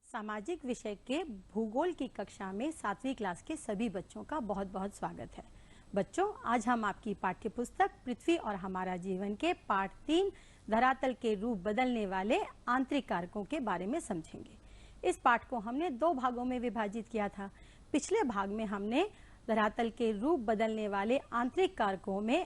सामाजिक विषय के भूगोल की कक्षा में 7वीं क्लास के सभी बच्चों का बहुत बहुत स्वागत है। बच्चों, आज हम आपकी पाठ्य पुस्तक पृथ्वी और हमारा जीवन के पाठ 3 धरातल के रूप बदलने वाले आंतरिक कारकों के बारे में समझेंगे। इस पाठ को हमने 2 भागों में विभाजित किया था। पिछले भाग में हमने धरातल के रूप बदलने वाले आंतरिक कारकों में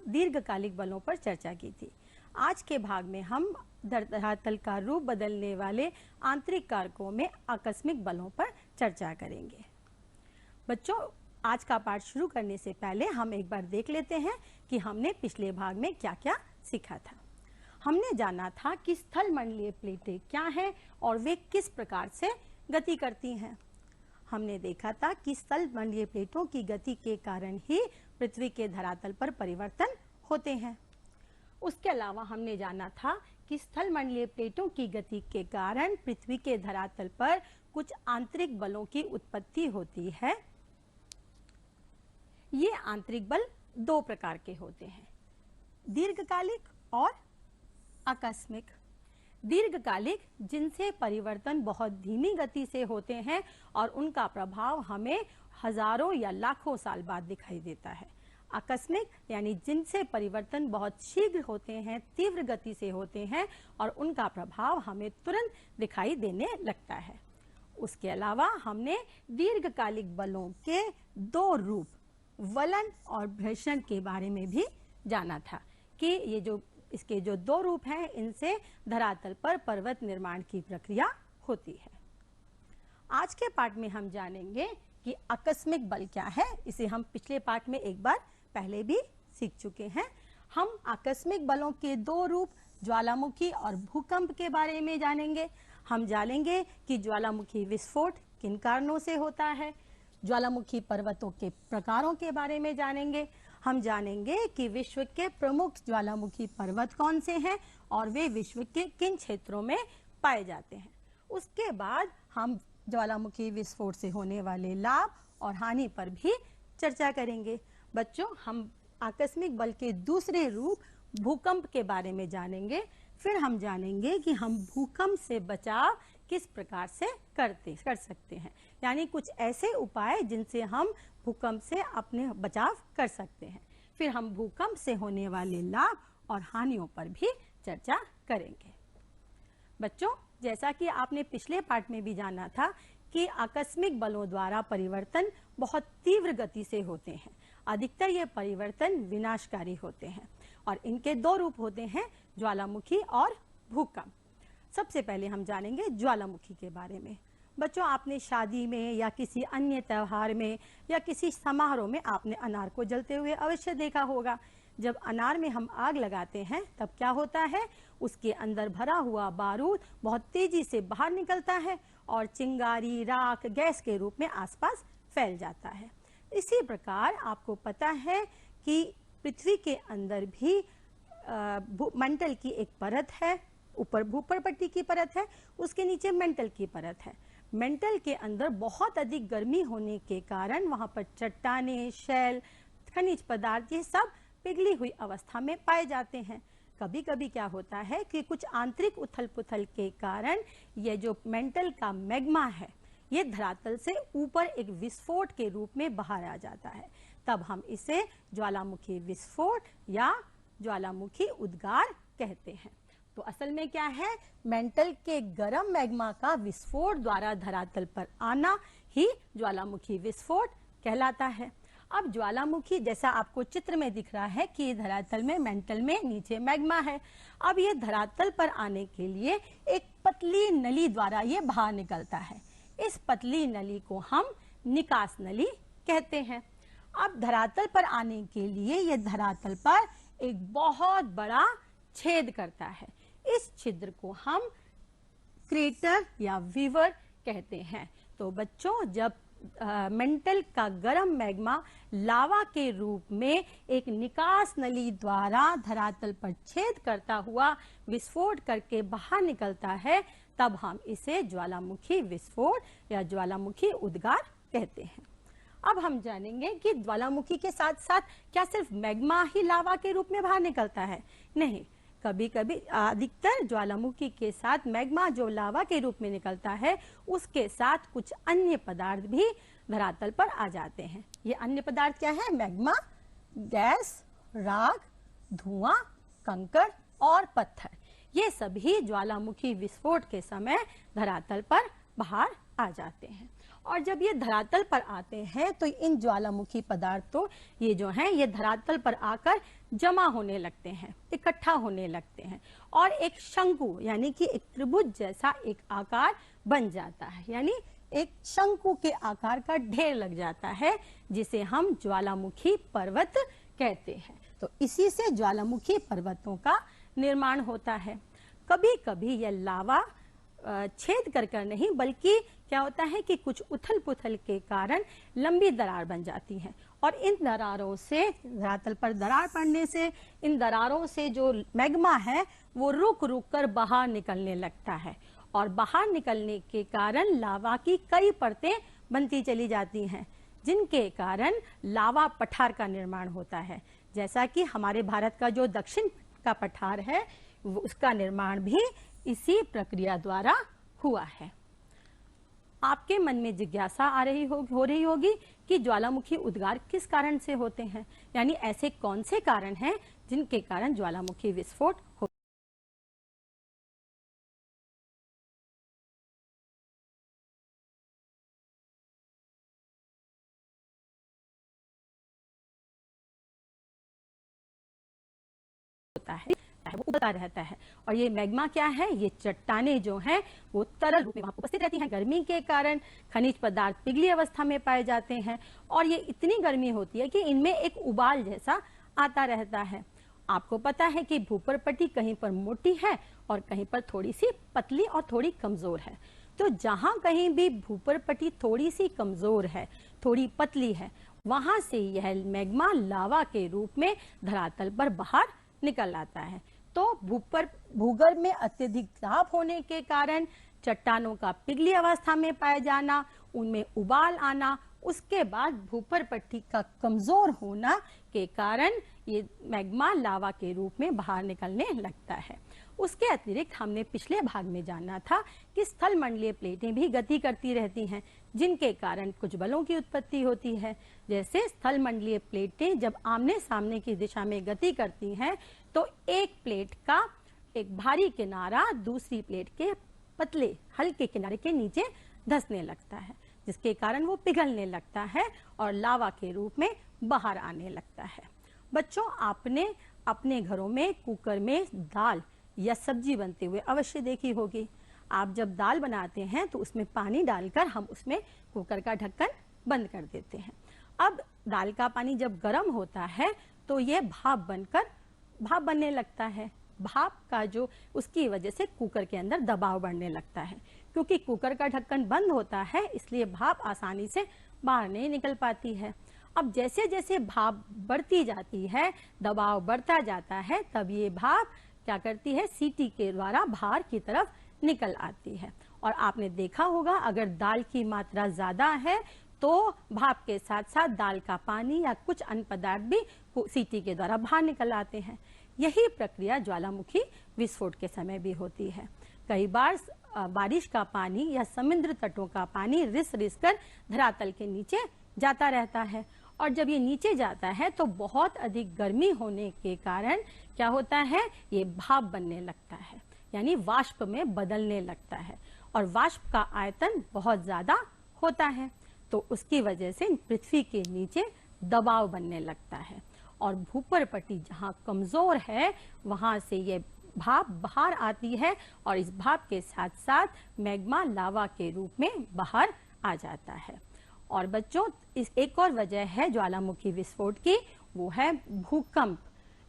दीर्घकालिक बलों पर चर्चा की थी। आज के भाग में हम धरातल का रूप बदलने वाले आंतरिक कारकों में आकस्मिक बलों पर चर्चा करेंगे। बच्चों, आज का पाठ शुरू करने से पहले हम एक बार देख लेते हैं कि हमने पिछले भाग में क्या क्या सीखा था। हमने जाना था कि स्थल मंडलीय प्लेटें क्या हैं और वे किस प्रकार से गति करती हैं। हमने देखा था कि स्थल मंडलीय प्लेटों की गति के कारण ही पृथ्वी के धरातल पर परिवर्तन होते हैं। उसके अलावा हमने जाना था कि स्थल मंडलीय प्लेटों की गति के कारण पृथ्वी के धरातल पर कुछ आंतरिक बलों की उत्पत्ति होती है। ये आंतरिक बल 2 प्रकार के होते हैं, दीर्घकालिक और आकस्मिक। दीर्घकालिक, जिनसे परिवर्तन बहुत धीमी गति से होते हैं और उनका प्रभाव हमें हजारों या लाखों साल बाद दिखाई देता है। आकस्मिक यानी जिनसे परिवर्तन बहुत शीघ्र होते हैं, तीव्र गति से होते हैं और उनका प्रभाव हमें तुरंत दिखाई देने लगता है। उसके अलावा हमने दीर्घकालिक बलों के 2 रूप, वलन और घर्षण के बारे में भी जाना था कि इसके जो 2 रूप हैं, इनसे धरातल पर पर्वत निर्माण की प्रक्रिया होती है। आज के पाठ में हम जानेंगे कि आकस्मिक बल क्या है। इसे हम पिछले पाठ में एक बार पहले भी सीख चुके हैं। हम आकस्मिक बलों के 2 रूप, ज्वालामुखी और भूकंप के बारे में जानेंगे। हम जानेंगे कि ज्वालामुखी विस्फोट किन कारणों से होता है, ज्वालामुखी पर्वतों के प्रकारों के बारे में जानेंगे। हम जानेंगे कि विश्व के प्रमुख ज्वालामुखी पर्वत कौन से हैं और वे विश्व के किन क्षेत्रों में पाए जाते हैं। उसके बाद हम ज्वालामुखी विस्फोट से होने वाले लाभ और हानि पर भी चर्चा करेंगे। बच्चों, हम आकस्मिक बल के दूसरे रूप भूकंप के बारे में जानेंगे। फिर हम जानेंगे कि हम भूकंप से बचाव किस प्रकार से कर सकते हैं, यानी कुछ ऐसे उपाय जिनसे हम भूकंप से अपने बचाव कर सकते हैं। फिर हम भूकंप से होने वाले लाभ और हानियों पर भी चर्चा करेंगे। बच्चों, जैसा कि आपने पिछले पाठ में भी जाना था कि आकस्मिक बलों द्वारा परिवर्तन बहुत तीव्र गति से होते हैं। अधिकतर ये परिवर्तन विनाशकारी होते हैं और इनके 2 रूप होते हैं, ज्वालामुखी और भूकंप। सबसे पहले हम जानेंगे ज्वालामुखी के बारे में। बच्चों, आपने शादी में या किसी अन्य त्योहार में या किसी समारोह में आपने अनार को जलते हुए अवश्य देखा होगा। जब अनार में हम आग लगाते हैं तब क्या होता है, उसके अंदर भरा हुआ बारूद बहुत तेजी से बाहर निकलता है और चिंगारी, राख, गैस के रूप में आसपास फैल जाता है। इसी प्रकार आपको पता है कि पृथ्वी के अंदर भी मंडल की एक परत है। ऊपर भूपर पट्टी की परत है, उसके नीचे मेंटल की परत है। मेंटल के अंदर बहुत अधिक गर्मी होने के कारण वहां पर चट्टानें, शैल, खनिज पदार्थ ये सब पिघली हुई अवस्था में पाए जाते हैं। कभी कभी क्या होता है कि कुछ आंतरिक उथल पुथल के कारण ये जो मेंटल का मैग्मा है, ये धरातल से ऊपर एक विस्फोट के रूप में बाहर आ जाता है। तब हम इसे ज्वालामुखी विस्फोट या ज्वालामुखी उद्गार कहते हैं। तो असल में क्या है, मेंटल के गर्म मैग्मा का विस्फोट द्वारा धरातल पर आना ही ज्वालामुखी विस्फोट कहलाता है। अब ज्वालामुखी, जैसा आपको चित्र में दिख रहा है कि धरातल में मेंटल में नीचे मैग्मा है। अब ये धरातल पर आने के लिए एक पतली नली द्वारा ये बाहर निकलता है। इस पतली नली को हम निकास नली कहते हैं। अब धरातल पर आने के लिए ये धरातल पर एक बहुत बड़ा छेद करता है। इस छिद्र को हम क्रेटर या विवर कहते हैं। तो बच्चों, जब मेंटल का गर्म मैग्मा लावा के रूप में एक निकास नली द्वारा धरातल पर छेद करता हुआ विस्फोट करके बाहर निकलता है, तब हम इसे ज्वालामुखी विस्फोट या ज्वालामुखी उद्गार कहते हैं। अब हम जानेंगे कि ज्वालामुखी के साथ साथ क्या सिर्फ मैग्मा ही लावा के रूप में बाहर निकलता है? नहीं, कभी कभी अधिकतर ज्वालामुखी के साथ मैग्मा जो लावा के रूप में निकलता है उसके साथ कुछ अन्य पदार्थ भी धरातल पर आ जाते हैं। ये अन्य पदार्थ क्या है? मैग्मा, गैस, राख, धुआं, कंकड़ और पत्थर, ये सभी ज्वालामुखी विस्फोट के समय धरातल पर बाहर आ जाते हैं। और जब ये धरातल पर आते हैं तो इन ज्वालामुखी पदार्थों ये जो हैं ये धरातल पर आकर जमा होने लगते हैं, इकट्ठा होने लगते हैं और एक शंकु यानी कि एक त्रिभुज जैसा एक आकार बन जाता है, यानी एक शंकु के आकार का ढेर लग जाता है जिसे हम ज्वालामुखी पर्वत कहते हैं। तो इसी से ज्वालामुखी पर्वतों का निर्माण होता है। कभी कभी यह लावा छेद कर नहीं बल्कि क्या होता है कि कुछ उथल पुथल के कारण लंबी दरार बन जाती है और इन दरारों से, धरातल पर दरार पड़ने से इन दरारों से जो मैग्मा है वो रुक रुक कर बाहर निकलने लगता है और बाहर निकलने के कारण लावा की कई परतें बनती चली जाती हैं जिनके कारण लावा पठार का निर्माण होता है। जैसा कि हमारे भारत का जो दक्षिण का पठार है उसका निर्माण भी इसी प्रक्रिया द्वारा हुआ है। आपके मन में जिज्ञासा हो रही होगी कि ज्वालामुखी उद्गार किस कारण से होते हैं, यानी ऐसे कौन से कारण हैं जिनके कारण ज्वालामुखी विस्फोट होता है, वो उबलता रहता है। और ये मैग्मा क्या है? ये चट्टानें जो हैं वो तरल रूप में वहां उपस्थित रहती हैं। गर्मी के कारण खनिज पदार्थ पिघली अवस्था में पाए जाते हैं और ये इतनी गर्मी होती है कि इनमें एक उबाल जैसा आता रहता है। आपको पता है कि भूपरपट्टी कहीं पर मोटी है और कहीं पर थोड़ी सी पतली और थोड़ी कमजोर है। तो जहां कहीं भी भूपरपट्टी थोड़ी सी कमजोर है, थोड़ी पतली है, वहां से यह मैग्मा लावा के रूप में धरातल पर बाहर निकल आता है। तो भूगर्भ में अत्यधिक ताप होने के कारण चट्टानों का पिघली अवस्था में पाए जाना, उनमें उबाल आना, उसके बाद भूपरपट्टी का कमजोर होना के कारण ये मैग्मा लावा के रूप में बाहर निकलने लगता है। उसके अतिरिक्त हमने पिछले भाग में जाना था कि स्थल मंडलीय प्लेटें भी गति करती रहती हैं जिनके कारण कुछ बलों की उत्पत्ति होती है। जैसे स्थल मंडलीय प्लेटें जब आमने सामने की दिशा में गति करती हैं तो एक प्लेट का एक भारी किनारा दूसरी प्लेट के पतले हल्के किनारे के नीचे धंसने लगता है जिसके कारण वो पिघलने लगता है और लावा के रूप में बाहर आने लगता है। बच्चों, आपने अपने घरों में कुकर में दाल या सब्जी बनते हुए अवश्य देखी होगी। आप जब दाल बनाते हैं तो उसमें पानी डालकर हम उसमें कुकर का ढक्कन बंद कर देते हैं। अब दाल का पानी जब गर्म होता है तो ये भाप बनने लगता है। भाप का जो उसकी वजह से कुकर के अंदर दबाव बढ़ने लगता है। क्योंकि कुकर का ढक्कन बंद होता है इसलिए भाप आसानी से बाहर नहीं निकल पाती है। अब जैसे जैसे भाप बढ़ती जाती है, दबाव बढ़ता जाता है, तब ये भाप क्या करती है? सीटी के द्वारा बाहर की तरफ निकल आती है। और आपने देखा होगा अगर दाल की मात्रा ज्यादा है तो भाप के साथ साथ दाल का पानी या कुछ अन्य पदार्थ भी सीटी के द्वारा बाहर निकल आते हैं। यही प्रक्रिया ज्वालामुखी विस्फोट के समय भी होती है। कई बार बारिश का पानी या समुद्र तटों का पानी रिस कर धरातल के नीचे जाता रहता है और जब ये नीचे जाता है तो बहुत अधिक गर्मी होने के कारण क्या होता है? ये भाप बनने लगता है, यानी वाष्प में बदलने लगता है और वाष्प का आयतन बहुत ज्यादा होता है तो उसकी वजह से पृथ्वी के नीचे दबाव बनने लगता है और भूपरपट्टी जहाँ कमजोर है वहां से ये भाप बाहर आती है और इस भाप के साथ साथ मैग्मा लावा के रूप में बाहर आ जाता है। और बच्चों, इस एक और वजह है ज्वालामुखी विस्फोट की, वो है भूकंप।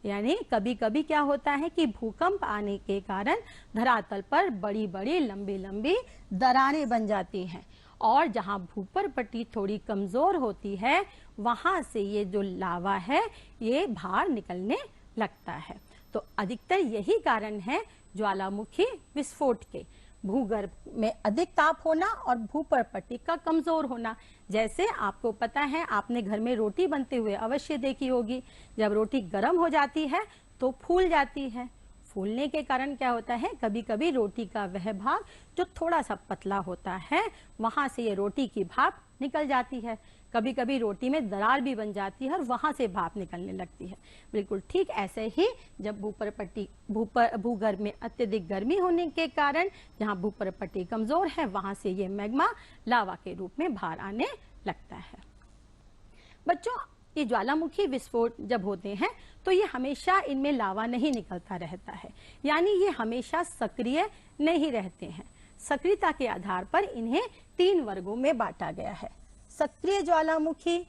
यानी कभी कभी क्या होता है कि भूकंप आने के कारण धरातल पर बड़ी बड़ी लंबी लंबी दरारें बन जाती हैं और जहां भूपरपट्टी थोड़ी कमजोर होती है वहां से ये जो लावा है ये बाहर निकलने लगता है। तो अधिकतर यही कारण है ज्वालामुखी विस्फोट के, भूगर्भ में अधिक ताप होना और भूपरपट्टी का कमजोर होना। जैसे आपको पता है, आपने घर में रोटी बनते हुए अवश्य देखी होगी, जब रोटी गर्म हो जाती है तो फूल जाती है। फूलने के कारण क्या होता है, कभी कभी रोटी का वह भाग जो थोड़ा सा पतला होता है वहां से ये रोटी की भाप निकल जाती है। कभी कभी रोटी में दरार भी बन जाती है और वहां से भाप निकलने लगती है। बिल्कुल ठीक ऐसे ही जब भूगर्भ में अत्यधिक गर्मी होने के कारण जहां भूपर पट्टी कमजोर है वहां से ये मैग्मा लावा के रूप में बाहर आने लगता है। बच्चों, ये ज्वालामुखी विस्फोट जब होते हैं तो ये हमेशा इनमें लावा नहीं निकलता रहता है, यानी ये हमेशा सक्रिय नहीं रहते हैं। सक्रियता के आधार पर इन्हें 3 वर्गों में बांटा गया है, सक्रिय ज्वालामुखी,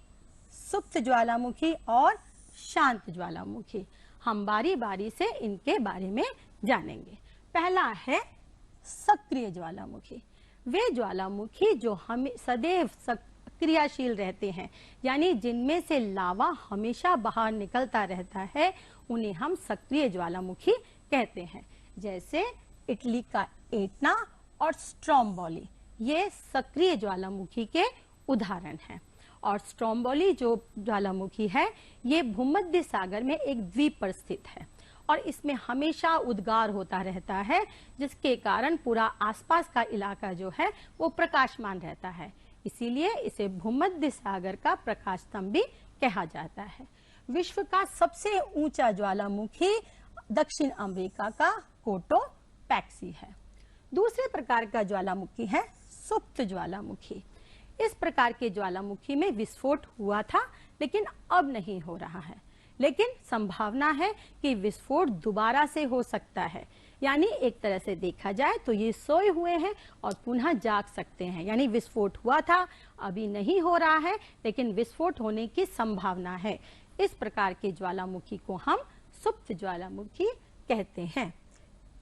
सुप्त ज्वालामुखी और शांत ज्वालामुखी। हम बारी बारी से इनके बारे में जानेंगे। पहला है सक्रिय ज्वालामुखी। वे ज्वालामुखी जो हम सदैव क्रियाशील रहते हैं, यानी जिनमें से लावा हमेशा बाहर निकलता रहता है, उन्हें हम सक्रिय ज्वालामुखी कहते हैं। जैसे इटली का एटना और स्ट्रोम्बोली, ये सक्रिय ज्वालामुखी के उदाहरण हैं। और स्ट्रोम्बोली जो ज्वालामुखी है ये भूमध्य सागर में एक द्वीप पर स्थित है और इसमें हमेशा उद्गार होता रहता है, जिसके कारण पूरा आसपास का इलाका जो है वो प्रकाशमान रहता है। इसीलिए इसे भूमध्य सागर का प्रकाश स्तंभ भी कहा जाता है। विश्व का सबसे ऊंचा ज्वालामुखी दक्षिण अमेरिका का कोटोपैक्सी है। दूसरे प्रकार का ज्वालामुखी है सुप्त ज्वालामुखी। इस प्रकार के ज्वालामुखी में विस्फोट हुआ था लेकिन अब नहीं हो रहा है, लेकिन संभावना है कि विस्फोट दोबारा से हो सकता है। यानी एक तरह से देखा जाए तो ये सोए हुए हैं और पुनः जाग सकते हैं, यानी विस्फोट हुआ था, अभी नहीं हो रहा है, लेकिन विस्फोट होने की संभावना है। इस प्रकार के ज्वालामुखी को हम सुप्त ज्वालामुखी कहते हैं।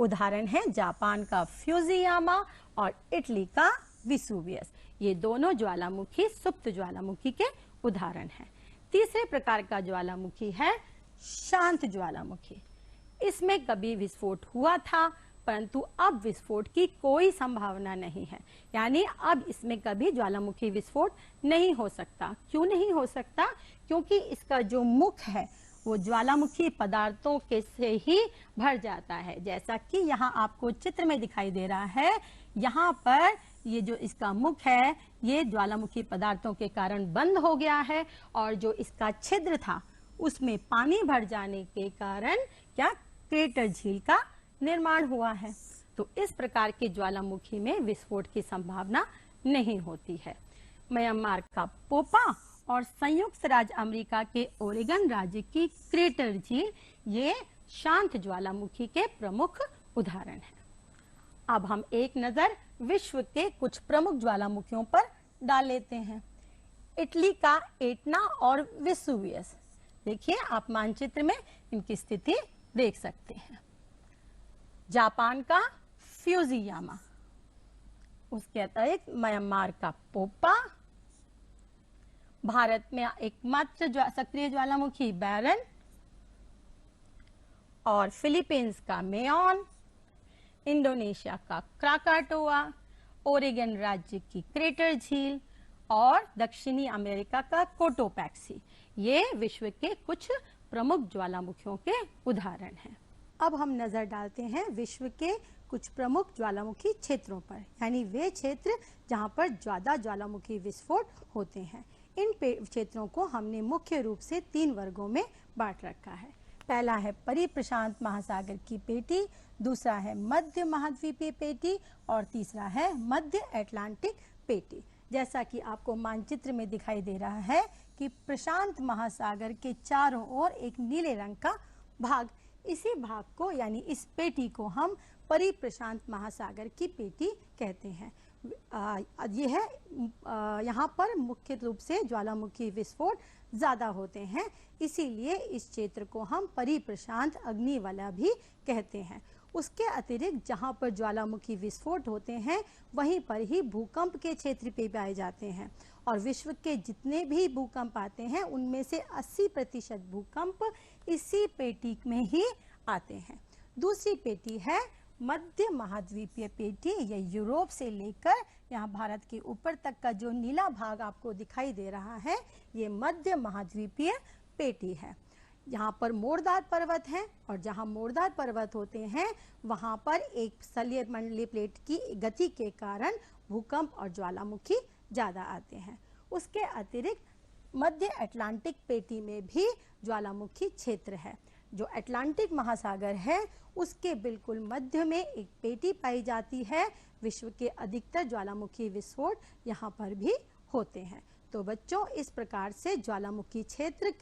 उदाहरण है जापान का फ्यूजियामा और इटली का विसुवियस। ये दोनों ज्वालामुखी सुप्त ज्वालामुखी के उदाहरण हैं। तीसरे प्रकार का ज्वालामुखी है शांत ज्वालामुखी। इसमें कभी विस्फोट हुआ था परंतु अब विस्फोट की कोई संभावना नहीं है, यानी अब इसमें कभी ज्वालामुखी विस्फोट नहीं हो सकता। क्यों नहीं हो सकता? क्योंकि इसका जो मुख है वो ज्वालामुखी पदार्थों के से ही भर जाता है। जैसा कि यहाँ आपको चित्र में दिखाई दे रहा है, यहाँ पर ये जो इसका मुख है ये ज्वालामुखी पदार्थों के कारण बंद हो गया है और जो इसका छिद्र था उसमें पानी भर जाने के कारण क्या क्रेटर झील का निर्माण हुआ है। तो इस प्रकार के ज्वालामुखी में विस्फोट की संभावना नहीं होती है। म्यांमार का पोपा और संयुक्त राज्य अमेरिका के ओरेगन राज्य की क्रेटर झील ये शांत ज्वालामुखी के प्रमुख उदाहरण हैं। अब हम एक नजर विश्व के कुछ प्रमुख ज्वालामुखियों पर डाल लेते हैं। इटली का एटना और विसुवियस, देखिए आप मानचित्र में इनकी स्थिति देख सकते हैं। जापान का फ्यूजियामा, उसके अतिरिक्त म्यांमार का पोपा, भारत में एकमात्र सक्रिय ज्वालामुखी बैरन और फिलीपींस का मेयॉन, इंडोनेशिया का क्राकाटोआ, ओरेगन राज्य की क्रेटर झील और दक्षिणी अमेरिका का कोटोपैक्सी, ये विश्व के कुछ प्रमुख ज्वालामुखियों के उदाहरण हैं। अब हम नजर डालते हैं विश्व के कुछ प्रमुख ज्वालामुखी क्षेत्रों पर, यानी वे क्षेत्र जहां पर ज्यादा ज्वालामुखी विस्फोट होते हैं। इन क्षेत्रों को हमने मुख्य रूप से 3 वर्गों में बांट रखा है। पहला है परिप्रशांत महासागर की पेटी, दूसरा है मध्य महाद्वीपीय पेटी और तीसरा है मध्य अटलांटिक पेटी। जैसा कि आपको मानचित्र में दिखाई दे रहा है कि प्रशांत महासागर के चारों ओर एक नीले रंग का भाग, इसी भाग को यानी इस पेटी को हम परिप्रशांत महासागर की पेटी कहते हैं। यह है यहाँ पर मुख्य रूप से ज्वालामुखी विस्फोट ज्यादा होते हैं, इसीलिए इस क्षेत्र को हम परिप्रशांत अग्निवलय भी कहते हैं। उसके अतिरिक्त जहाँ पर ज्वालामुखी विस्फोट होते हैं वहीं पर ही भूकंप के क्षेत्र पे पाए जाते हैं और विश्व के जितने भी भूकंप आते हैं उनमें से 80% भूकंप इसी पेटी में ही आते हैं। दूसरी पेटी है मध्य महाद्वीपीय पेटी। यह यूरोप से लेकर यहाँ भारत के ऊपर तक का जो नीला भाग आपको दिखाई दे रहा है ये मध्य महाद्वीपीय पेटी है। यहाँ पर मोड़दार पर्वत हैं और जहाँ मोड़दार पर्वत होते हैं वहाँ पर एक स्थलीय मंडलीय प्लेट की गति के कारण भूकंप और ज्वालामुखी ज़्यादा आते हैं। उसके अतिरिक्त मध्य अटलांटिक पेटी में भी ज्वालामुखी क्षेत्र है। जो अटलांटिक महासागर है उसके बिल्कुल मध्य में एक पेटी पाई जाती है। विश्व के अधिकतर ज्वालामुखी विस्फोट यहाँ पर भी होते हैं। तो बच्चों, इस प्रकार से ज्वालामुखी क्षेत्र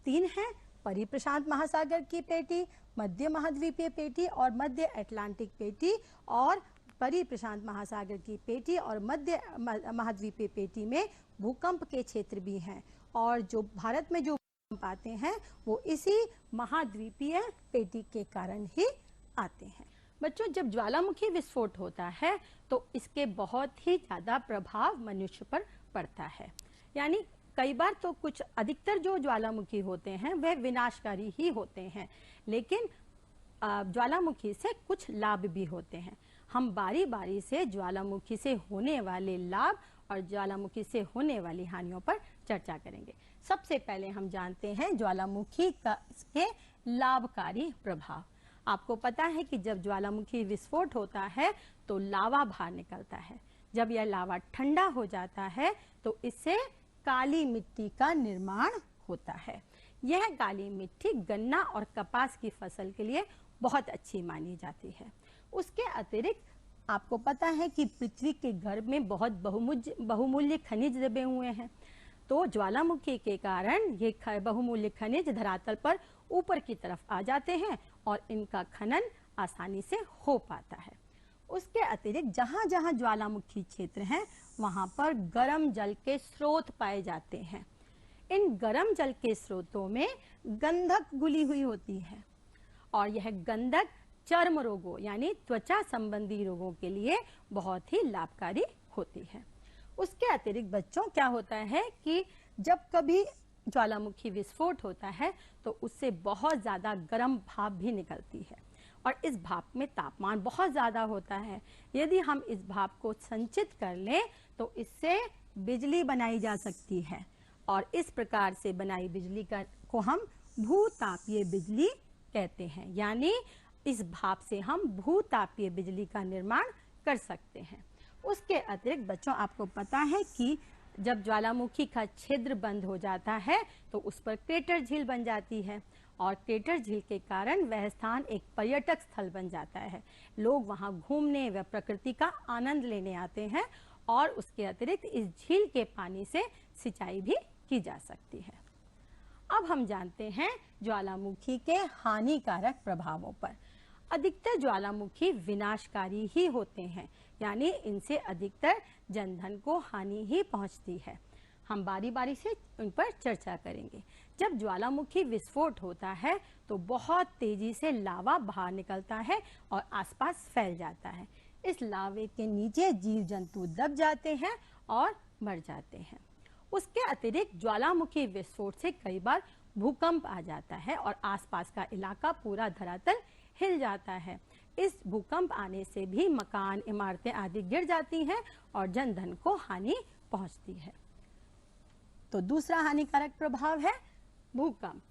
3 हैं: परिप्रशांत महासागर की पेटी, मध्य महाद्वीपीय पेटी और मध्य अटलांटिक पेटी। और परिप्रशांत महासागर की पेटी और मध्य महाद्वीपीय पेटी में भूकंप के क्षेत्र भी हैं। और जो भारत में जो भूकंप आते हैं वो इसी महाद्वीपीय पेटी के कारण ही आते हैं। बच्चों, जब ज्वालामुखी विस्फोट होता है तो इसके बहुत ही ज़्यादा प्रभाव मनुष्य पर पड़ता है। यानी कई बार तो कुछ अधिकतर जो ज्वालामुखी होते हैं वह विनाशकारी ही होते हैं, लेकिन ज्वालामुखी से कुछ लाभ भी होते हैं। हम बारी बारी से ज्वालामुखी से होने वाले लाभ और ज्वालामुखी से होने वाली हानियों पर चर्चा करेंगे। सबसे पहले हम जानते हैं ज्वालामुखी के लाभकारी प्रभाव। आपको पता है कि जब ज्वालामुखी विस्फोट होता है तो लावा बाहर निकलता है। जब यह लावा ठंडा हो जाता है तो इससे काली मिट्टी का निर्माण होता है। यह काली मिट्टी गन्ना और कपास की फसल के लिए बहुत अच्छी मानी जाती है। उसके अतिरिक्त आपको पता है कि पृथ्वी के गर्भ में बहुत बहुमूल्य खनिज दबे हुए हैं। तो ज्वालामुखी के कारण ये बहुमूल्य खनिज धरातल पर ऊपर की तरफ आ जाते हैं और इनका खनन आसानी से हो पाता है। उसके अतिरिक्त जहाँ जहाँ ज्वालामुखी क्षेत्र हैं वहाँ पर गर्म जल के स्रोत पाए जाते हैं। इन गर्म जल के स्रोतों में गंधक घुली हुई होती है और यह गंधक चर्म रोगों यानी त्वचा संबंधी रोगों के लिए बहुत ही लाभकारी होती है। उसके अतिरिक्त बच्चों, क्या होता है कि जब कभी ज्वालामुखी विस्फोट होता है तो उससे बहुत ज़्यादा गर्म भाप भी निकलती है और इस भाप में तापमान बहुत ज़्यादा होता है। यदि हम इस भाप को संचित कर लें तो इससे बिजली बनाई जा सकती है और इस प्रकार से बनाई बिजली को हम भूतापीय बिजली कहते हैं। यानी इस भाप से हम भूतापीय बिजली का निर्माण कर सकते हैं। उसके अतिरिक्त बच्चों, आपको पता है कि जब ज्वालामुखी का छिद्र बंद हो जाता है तो उस पर क्रेटर झील बन जाती है और क्रेटर झील के कारण वह स्थान एक पर्यटक स्थल बन जाता है। लोग वहां घूमने व प्रकृति का आनंद लेने आते हैं और उसके अतिरिक्त इस झील के पानी से सिंचाई भी की जा सकती है। अब हम जानते हैं ज्वालामुखी के हानिकारक प्रभावों पर। अधिकतर ज्वालामुखी विनाशकारी ही होते हैं, यानी इनसे अधिकतर जनधन को हानि ही पहुंचती है। हम बारी बारी से उन पर चर्चा करेंगे। जब ज्वालामुखी विस्फोट होता है तो बहुत तेजी से लावा बाहर निकलता है और आसपास फैल जाता है। इस लावे के नीचे जीव जंतु दब जाते हैं और मर जाते हैं। उसके अतिरिक्त ज्वालामुखी विस्फोट से कई बार भूकंप आ जाता है और आसपास का इलाका पूरा धरातल हिल जाता है। इस भूकंप आने से भी मकान, इमारतें आदि गिर जाती हैं और जनधन को हानि पहुंचती है। तो दूसरा हानिकारक प्रभाव है भूकंप।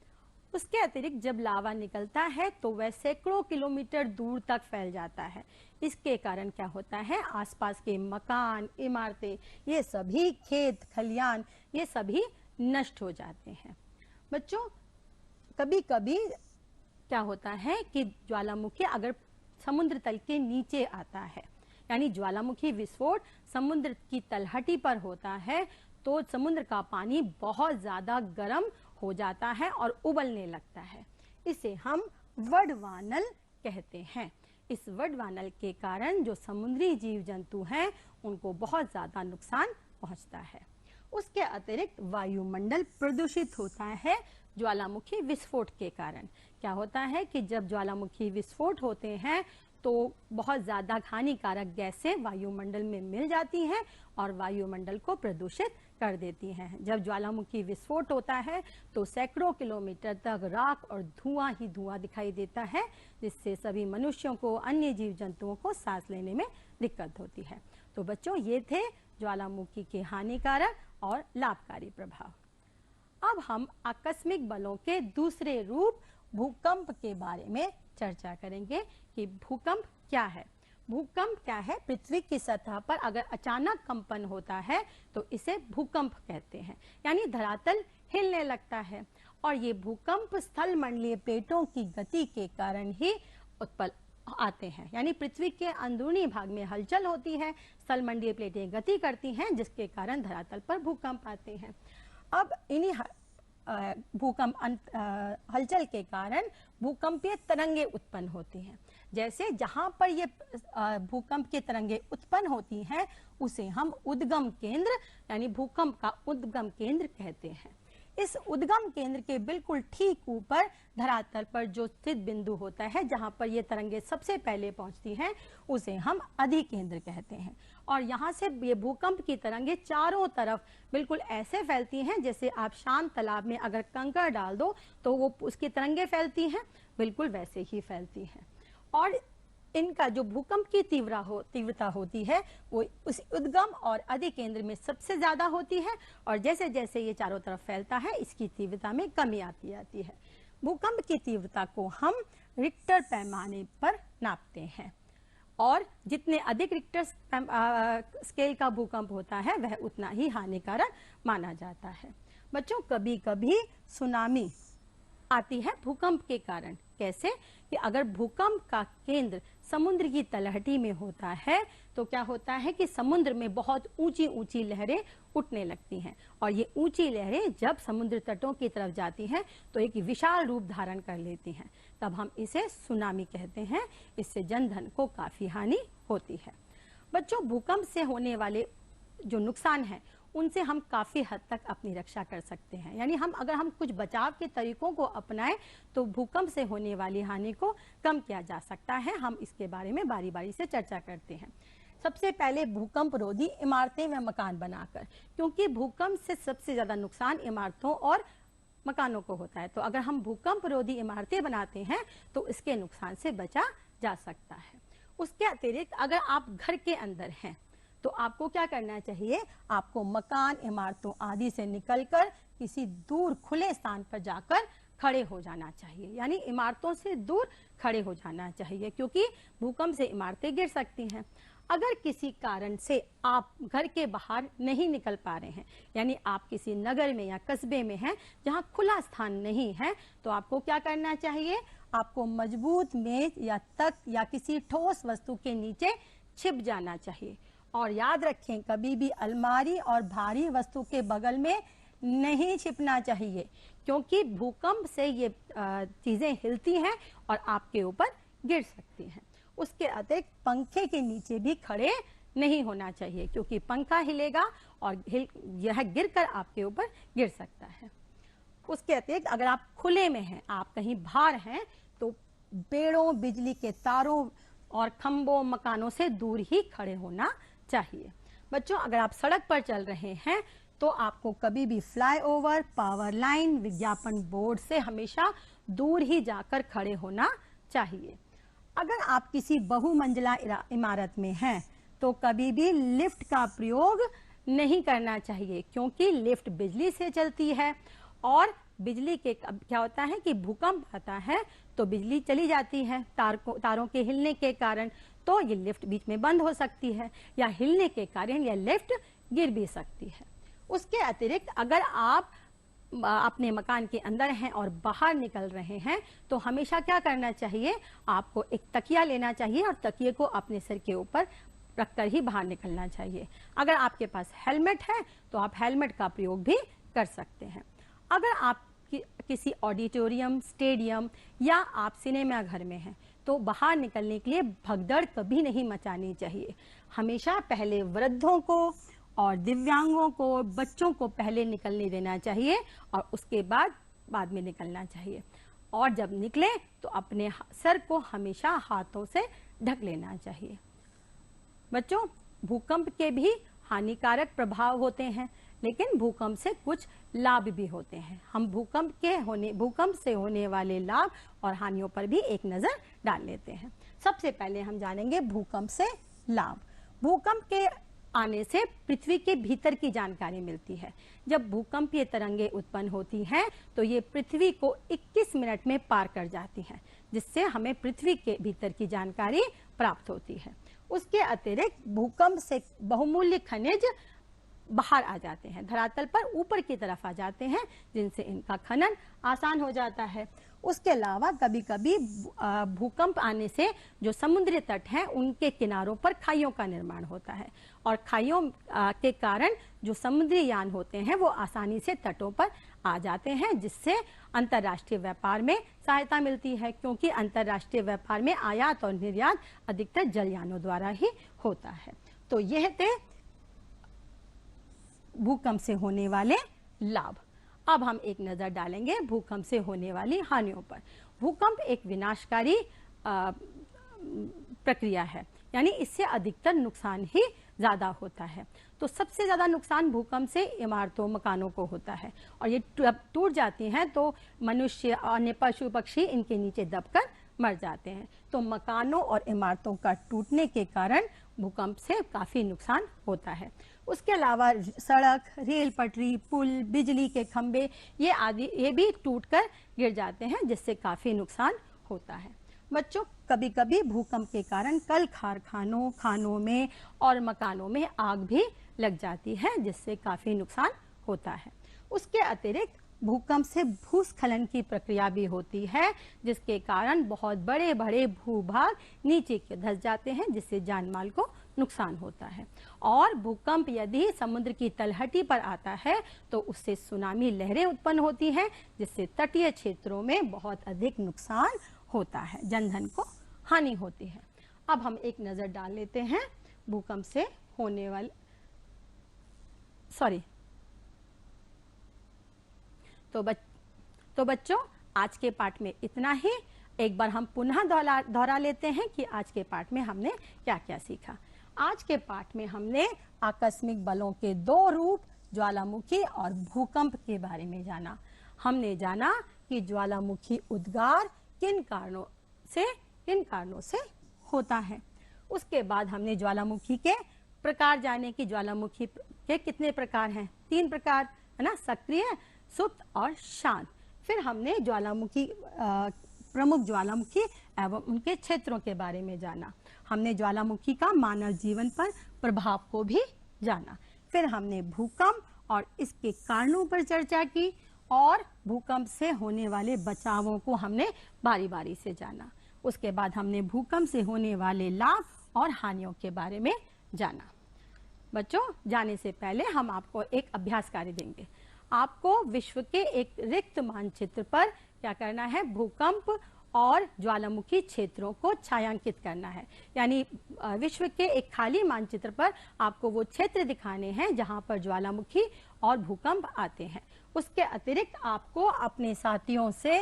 उसके अतिरिक्त जब लावा निकलता है तो वह सैकड़ों किलोमीटर दूर तक फैल जाता है। इसके कारण क्या होता है, आसपास के मकान, इमारतें, ये सभी खेत खलियान, ये सभी नष्ट हो जाते हैं। बच्चों, कभी कभी क्या होता है कि ज्वालामुखी अगर समुद्र तल के नीचे आता है, यानी ज्वालामुखी विस्फोट समुद्र की तलहटी पर होता है, तो समुद्र का पानी बहुत ज्यादा गर्म हो जाता है और उबलने लगता है। इसे हम वडवानल कहते हैं। इस वडवानल के कारण जो समुद्री जीव जंतु हैं उनको बहुत ज्यादा नुकसान पहुंचता है। उसके अतिरिक्त वायुमंडल प्रदूषित होता है ज्वालामुखी विस्फोट के कारण। क्या होता है कि जब ज्वालामुखी विस्फोट होते हैं तो बहुत ज़्यादा हानिकारक गैसें वायुमंडल में मिल जाती हैं और वायुमंडल को प्रदूषित कर देती हैं। जब ज्वालामुखी विस्फोट होता है तो सैकड़ों किलोमीटर तक राख और धुआं ही धुआं दिखाई देता है, जिससे सभी मनुष्यों को, अन्य जीव जंतुओं को सांस लेने में दिक्कत होती है। तो बच्चों, ये थे ज्वालामुखी के हानिकारक और लाभकारी प्रभाव। अब हम आकस्मिक बलों के दूसरे रूप भूकंप के बारे में चर्चा करेंगे कि भूकंप क्या है। भूकंप क्या है? पृथ्वी की सतह पर अगर अचानक कंपन होता है तो इसे भूकंप कहते हैं, यानी धरातल हिलने लगता है। और ये भूकंप स्थल मंडलीय प्लेटों की गति के कारण ही उत्पन्न आते हैं, यानी पृथ्वी के अंदरूनी भाग में हलचल होती है, स्थल मंडलीय प्लेटें गति करती हैं, जिसके कारण धरातल पर भूकंप आते हैं। अब इन्हीं भूकंप हलचल के कारण भूकंपीय तरंगे उत्पन्न होती हैं। जैसे जहां पर ये भूकंप की तरंगे उत्पन्न होती हैं उसे हम उद्गम केंद्र यानी भूकंप का उद्गम केंद्र कहते हैं। इस उद्गम केंद्र के बिल्कुल ठीक ऊपर धरातल पर जो स्थित बिंदु होता है, जहां पर ये तरंगे सबसे पहले पहुंचती हैं, उसे हम अधिकेंद्र कहते हैं। और यहाँ से ये भूकंप की तरंगे चारों तरफ बिल्कुल ऐसे फैलती हैं जैसे आप शांत तालाब में अगर कंकड़ डाल दो तो वो उसकी तरंगे फैलती हैं, बिल्कुल वैसे ही फैलती हैं। और इनका जो भूकंप की तीव्रता होती है वो उस उद्गम और अधिकेंद्र में सबसे ज्यादा होती है, और जैसे जैसे ये चारों तरफ फैलता है इसकी तीव्रता में कमी आती जाती है। भूकंप की तीव्रता को हम रिक्टर पैमाने पर नापते हैं, और जितने अधिक रिक्टर स्केल का भूकंप होता है वह उतना ही हानिकारक माना जाता है। बच्चों, कभी कभी सुनामी आती है भूकंप के कारण। कैसे? कि अगर भूकंप का केंद्र समुद्र की तलहटी में होता है तो क्या होता है कि समुद्र में बहुत ऊंची ऊंची लहरें उठने लगती हैं, और ये ऊंची लहरें जब समुद्र तटों की तरफ जाती हैं तो एक विशाल रूप धारण कर लेती हैं, तब हम इसे सुनामी कहते हैं। इससे जनधन को काफी हानि होती है। बच्चों, भूकंप से होने वाले जो नुकसान है उनसे हम काफी हद तक अपनी रक्षा कर सकते हैं, यानी अगर हम कुछ बचाव के तरीकों को अपनाएं तो भूकंप से होने वाली हानि को कम किया जा सकता है। हम इसके बारे में बारी बारी से चर्चा करते हैं। सबसे पहले भूकंप रोधी इमारतें व मकान बनाकर, क्योंकि भूकंप से सबसे ज्यादा नुकसान इमारतों और मकानों को होता है, तो अगर हम भूकंप रोधी इमारतें बनाते हैं तो इसके नुकसान से बचा जा सकता है। उसके अतिरिक्त अगर आप घर के अंदर हैं तो आपको क्या करना चाहिए? आपको मकान, इमारतों आदि से निकलकर किसी दूर खुले स्थान पर जाकर खड़े हो जाना चाहिए, यानी इमारतों से दूर खड़े हो जाना चाहिए, क्योंकि भूकंप से इमारतें गिर सकती हैं। अगर किसी कारण से आप घर के बाहर नहीं निकल पा रहे हैं, यानी आप किसी नगर में या कस्बे में हैं जहां खुला स्थान नहीं है, तो आपको क्या करना चाहिए? आपको मजबूत मेज या तख्त या किसी ठोस वस्तु के नीचे छिप जाना चाहिए। और याद रखें, कभी भी अलमारी और भारी वस्तु के बगल में नहीं छिपना चाहिए, क्योंकि भूकंप से ये चीजें हिलती हैं और आपके ऊपर गिर सकती हैं। उसके अतिरिक्त पंखे के नीचे भी खड़े नहीं होना चाहिए, क्योंकि पंखा हिलेगा और यह गिरकर आपके ऊपर गिर सकता है। उसके अतिरिक्त अगर आप खुले में हैं, आप कहीं बाहर हैं, तो पेड़ों, बिजली के तारों और खंभों, मकानों से दूर ही खड़े होना चाहिए। बच्चों, अगर आप सड़क पर चल रहे हैं तो आपको कभी भी फ्लाईओवर, पावर लाइन, विज्ञापन बोर्ड से हमेशा दूर ही जाकर खड़े होना चाहिए। अगर आप किसी बहुमंजिला इमारत में हैं तो कभी भी लिफ्ट का प्रयोग नहीं करना चाहिए, क्योंकि लिफ्ट बिजली से चलती है, और बिजली के क्या होता है कि भूकंप आता है तो बिजली चली जाती है तारों के हिलने के कारण, तो ये लिफ्ट बीच में बंद हो सकती है, या हिलने के कारण यह लिफ्ट गिर भी सकती है। उसके अतिरिक्त अगर आप अपने मकान के अंदर हैं और बाहर निकल रहे हैं तो हमेशा क्या करना चाहिए? आपको एक तकिया लेना चाहिए और तकिए को अपने सिर के ऊपर रखकर ही बाहर निकलना चाहिए। अगर आपके पास हेलमेट है तो आप हेलमेट का प्रयोग भी कर सकते हैं। अगर आप किसी ऑडिटोरियम, स्टेडियम या आप सिनेमा घर में हैं तो बाहर निकलने के लिए भगदड़ कभी नहीं मचानी चाहिए। हमेशा पहले वृद्धों को और दिव्यांगों को, बच्चों को पहले निकलने देना चाहिए और उसके बाद में निकलना चाहिए। और जब निकले तो अपने सर को हमेशा हाथों से ढक लेना चाहिए। बच्चों, भूकंप के भी हानिकारक प्रभाव होते हैं, लेकिन भूकंप से कुछ लाभ भी होते हैं। हम भूकंप से होने वाले लाभ और हानियों पर भी एक नजर डाल लेते हैं। सबसे पहले हम जानेंगे भूकंप से लाभ। भूकंप के आने से पृथ्वी के भीतर की जानकारी मिलती है। जब भूकंपीय तरंगें उत्पन्न होती हैं तो ये पृथ्वी को 21 मिनट में पार कर जाती हैं, जिससे हमें पृथ्वी के भीतर की जानकारी प्राप्त होती है। उसके अतिरिक्त भूकंप से बहुमूल्य खनिज बाहर आ जाते हैं, धरातल पर ऊपर की तरफ आ जाते हैं, जिनसे इनका खनन आसान हो जाता है। उसके अलावा कभी कभी भूकंप आने से जो समुद्री तट हैं उनके किनारों पर खाइयों का निर्माण होता है, और खाइयों के कारण जो समुद्री यान होते हैं वो आसानी से तटों पर आ जाते हैं, जिससे अंतर्राष्ट्रीय व्यापार में सहायता मिलती है, क्योंकि अंतर्राष्ट्रीय व्यापार में आयात और निर्यात अधिकतर जलयानों द्वारा ही होता है। तो यह थे भूकंप से होने वाले लाभ। अब हम एक नजर डालेंगे भूकंप से होने वाली हानियों पर। भूकंप एक विनाशकारी प्रक्रिया है, यानी इससे अधिकतर नुकसान ही ज्यादा होता है। तो सबसे ज्यादा नुकसान भूकंप से इमारतों, मकानों को होता है, और ये टूट जाती हैं तो मनुष्य, अन्य पशु पक्षी इनके नीचे दबकर मर जाते हैं। तो मकानों और इमारतों का टूटने के कारण भूकंप से काफी नुकसान होता है। उसके अलावा सड़क, रेल पटरी, पुल, बिजली के खंभे ये भी टूटकर गिर जाते हैं, जिससे काफी नुकसान होता है। बच्चों, कभी कभी भूकंप के कारण कल कारखानों, खानों में और मकानों में आग भी लग जाती है, जिससे काफी नुकसान होता है। उसके अतिरिक्त भूकंप से भूस्खलन की प्रक्रिया भी होती है, जिसके कारण बहुत बड़े बड़े भूभाग नीचे के धंस जाते हैं, जिससे जानमाल को नुकसान होता है। और भूकंप यदि समुद्र की तलहटी पर आता है तो उससे सुनामी लहरें उत्पन्न होती हैं, जिससे तटीय क्षेत्रों में बहुत अधिक नुकसान होता है, जनधन को हानि होती है। अब हम एक नजर डाल लेते हैं भूकंप से होने वाले तो बच्चों, आज के पाठ में इतना ही। एक बार हम पुनः दोहरा लेते हैं कि आज के पाठ में हमने क्या क्या सीखा। आज के पाठ में हमने आकस्मिक बलों के दो रूप, ज्वालामुखी और भूकंप के बारे में जाना। हमने जाना कि ज्वालामुखी उद्गार किन कारणों से होता है। उसके बाद हमने ज्वालामुखी के प्रकार जाने कि ज्वालामुखी के कितने प्रकार हैं। 3 प्रकार है ना, सक्रिय, सुप्त और शांत। फिर हमने ज्वालामुखी प्रमुख ज्वालामुखी एवं उनके क्षेत्रों के बारे में जाना। हमने ज्वालामुखी का मानव जीवन पर प्रभाव को भी जाना। फिर हमने भूकंप और इसके कारणों पर चर्चा की, और भूकंप से होने वाले बचावों को हमने बारी बारी से जाना। उसके बाद हमने भूकंप से होने वाले लाभ और हानियों के बारे में जाना। बच्चों, जाने से पहले हम आपको एक अभ्यास कार्य देंगे। आपको विश्व के एक रिक्त मानचित्र पर क्या करना है, भूकंप और ज्वालामुखी क्षेत्रों को छायांकित करना है। यानी विश्व के एक खाली मानचित्र पर आपको वो क्षेत्र दिखाने हैं जहां पर ज्वालामुखी और भूकंप आते हैं। उसके अतिरिक्त आपको अपने साथियों से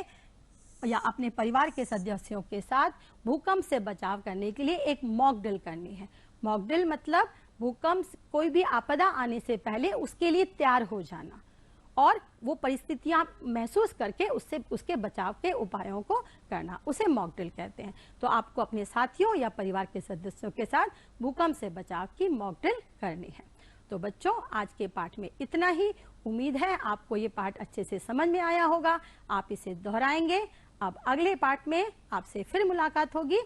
या अपने परिवार के सदस्यों के साथ भूकंप से बचाव करने के लिए एक मॉक ड्रिल करनी है। मॉक ड्रिल मतलब भूकंप, कोई भी आपदा आने से पहले उसके लिए तैयार हो जाना और वो परिस्थितियां महसूस करके उसके बचाव के उपायों को करना, उसे मॉक ड्रिल कहते हैं। तो आपको अपने साथियों या परिवार के सदस्यों के साथ भूकंप से बचाव की मॉक ड्रिल करनी है। तो बच्चों, आज के पाठ में इतना ही। उम्मीद है आपको ये पाठ अच्छे से समझ में आया होगा। आप इसे दोहराएंगे। अब अगले पाठ में आपसे फिर मुलाकात होगी।